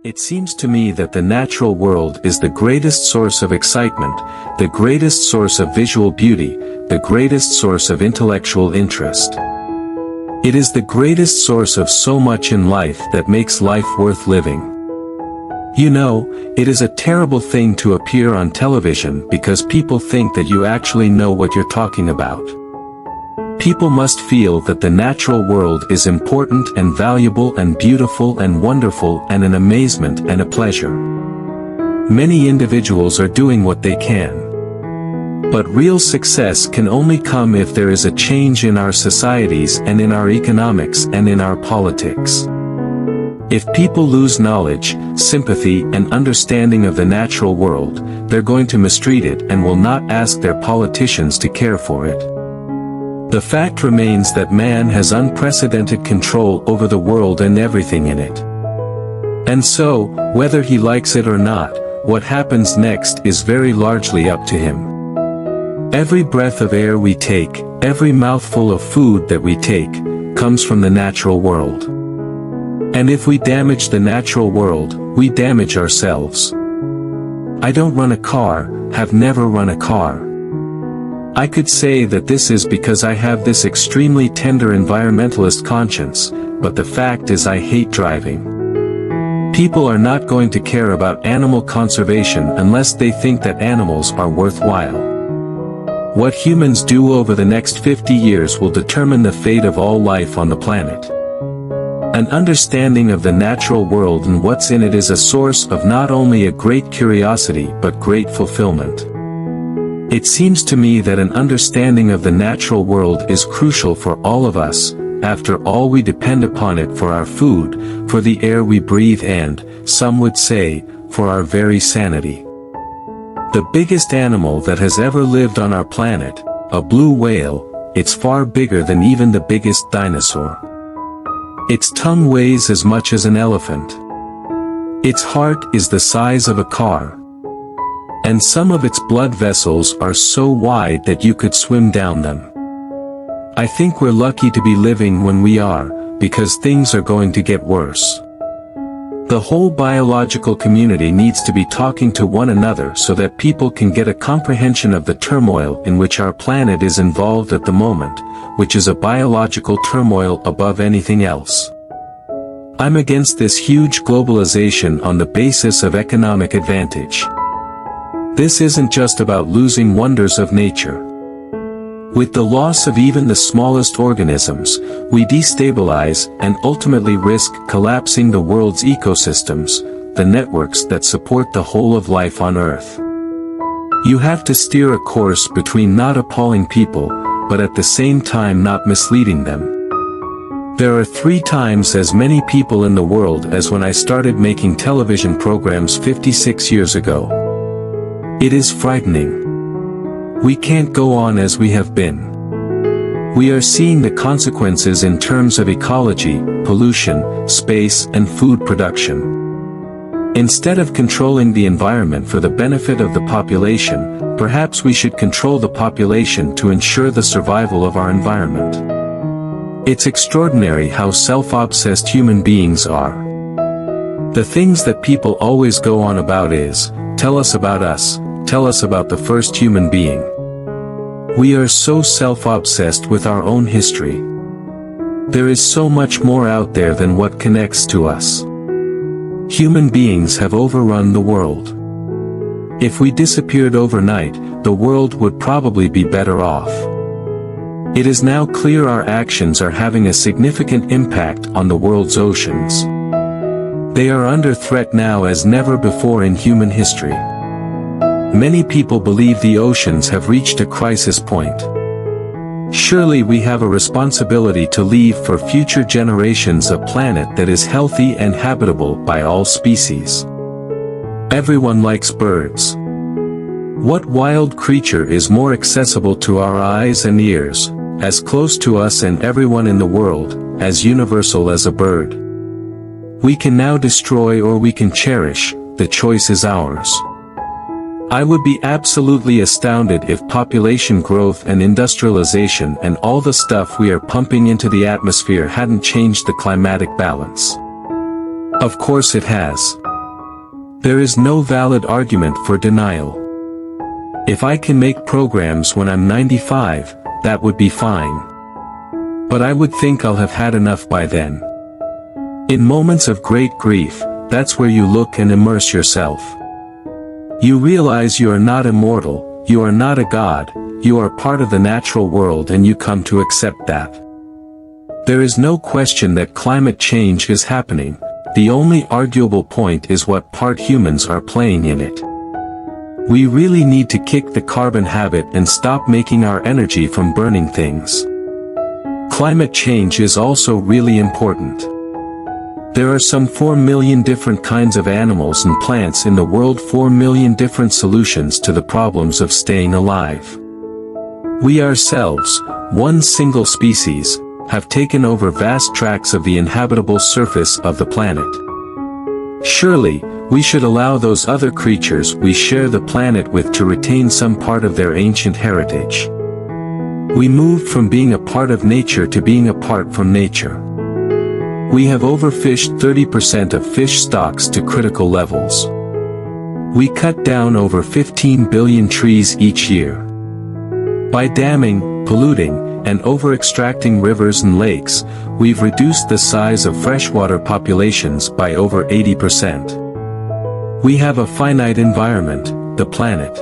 It seems to me that the natural world is the greatest source of excitement, the greatest source of visual beauty, the greatest source of intellectual interest. It is the greatest source of so much in life that makes life worth living. You know, it is a terrible thing to appear on television because people think that you actually know what you're talking about. People must feel that the natural world is important and valuable and beautiful and wonderful and an amazement and a pleasure. Many individuals are doing what they can. But real success can only come if there is a change in our societies and in our economics and in our politics. If people lose knowledge, sympathy and understanding of the natural world, they're going to mistreat it and will not ask their politicians to care for it. The fact remains that man has unprecedented control over the world and everything in it. And so, whether he likes it or not, what happens next is very largely up to him. Every breath of air we take, every mouthful of food that we take, comes from the natural world. And if we damage the natural world, we damage ourselves. I don't run a car, have never run a car. I could say that this is because I have this extremely tender environmentalist conscience, but the fact is I hate driving. People are not going to care about animal conservation unless they think that animals are worthwhile. What humans do over the next 50 years will determine the fate of all life on the planet. An understanding of the natural world and what's in it is a source of not only a great curiosity but great fulfillment. It seems to me that an understanding of the natural world is crucial for all of us. After all, we depend upon it for our food, for the air we breathe and, some would say, for our very sanity. The biggest animal that has ever lived on our planet, a blue whale, it's far bigger than even the biggest dinosaur. Its tongue weighs as much as an elephant. Its heart is the size of a car. And some of its blood vessels are so wide that you could swim down them. I think we're lucky to be living when we are, because things are going to get worse. The whole biological community needs to be talking to one another so that people can get a comprehension of the turmoil in which our planet is involved at the moment, which is a biological turmoil above anything else. I'm against this huge globalization on the basis of economic advantage. This isn't just about losing wonders of nature. With the loss of even the smallest organisms, we destabilize and ultimately risk collapsing the world's ecosystems, the networks that support the whole of life on Earth. You have to steer a course between not appalling people, but at the same time not misleading them. There are 3 times as many people in the world as when I started making television programs 56 years ago. It is frightening. We can't go on as we have been. We are seeing the consequences in terms of ecology, pollution, space and food production. Instead of controlling the environment for the benefit of the population, perhaps we should control the population to ensure the survival of our environment. It's extraordinary how self-obsessed human beings are. The things that people always go on about is, tell us about us, tell us about the first human being. We are so self-obsessed with our own history. There is so much more out there than what connects to us. Human beings have overrun the world. If we disappeared overnight, the world would probably be better off. It is now clear our actions are having a significant impact on the world's oceans. They are under threat now as never before in human history. Many people believe the oceans have reached a crisis point. Surely we have a responsibility to leave for future generations a planet that is healthy and habitable by all species. Everyone likes birds. What wild creature is more accessible to our eyes and ears, as close to us and everyone in the world, as universal as a bird? We can now destroy or we can cherish, the choice is ours. I would be absolutely astounded if population growth and industrialization and all the stuff we are pumping into the atmosphere hadn't changed the climatic balance. Of course it has. There is no valid argument for denial. If I can make programs when I'm 95, that would be fine. But I would think I'll have had enough by then. In moments of great grief, that's where you look and immerse yourself. You realize you are not immortal, you are not a god, you are part of the natural world, and you come to accept that. There is no question that climate change is happening. The only arguable point is what part humans are playing in it. We really need to kick the carbon habit and stop making our energy from burning things. Climate change is also really important. There are some 4 million different kinds of animals and plants in the world, 4 million different solutions to the problems of staying alive. We ourselves, one single species, have taken over vast tracts of the inhabitable surface of the planet. Surely, we should allow those other creatures we share the planet with to retain some part of their ancient heritage. We moved from being a part of nature to being apart from nature. We have overfished 30% of fish stocks to critical levels. We cut down over 15 billion trees each year. By damming, polluting, and over-extracting rivers and lakes, we've reduced the size of freshwater populations by over 80%. We have a finite environment, the planet.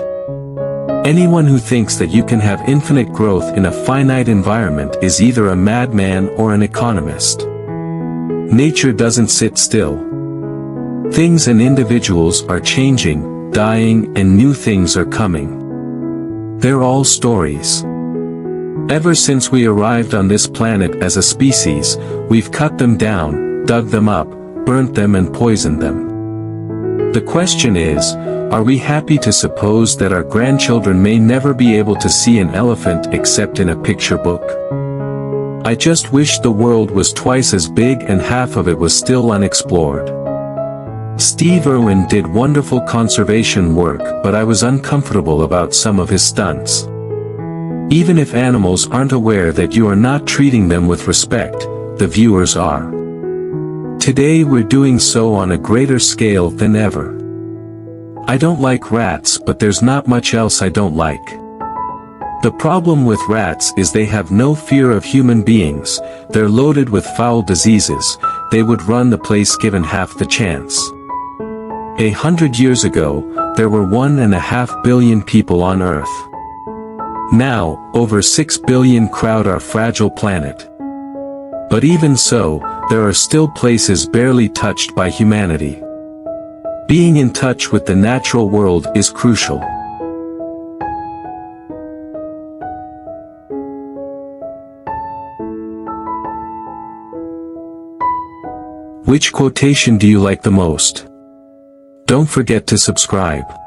Anyone who thinks that you can have infinite growth in a finite environment is either a madman or an economist. Nature doesn't sit still. Things and individuals are changing, dying, and new things are coming. They're all stories. Ever since we arrived on this planet as a species, we've cut them down, dug them up, burnt them and poisoned them. The question is, are we happy to suppose that our grandchildren may never be able to see an elephant except in a picture book? I just wish the world was twice as big and half of it was still unexplored. Steve Irwin did wonderful conservation work, but I was uncomfortable about some of his stunts. Even if animals aren't aware that you are not treating them with respect, the viewers are. Today we're doing so on a greater scale than ever. I don't like rats, but there's not much else I don't like. The problem with rats is they have no fear of human beings, they're loaded with foul diseases, they would run the place given half the chance. 100 years ago, there were 1.5 billion people on Earth. Now, over 6 billion crowd our fragile planet. But even so, there are still places barely touched by humanity. Being in touch with the natural world is crucial. Which quotation do you like the most? Don't forget to subscribe.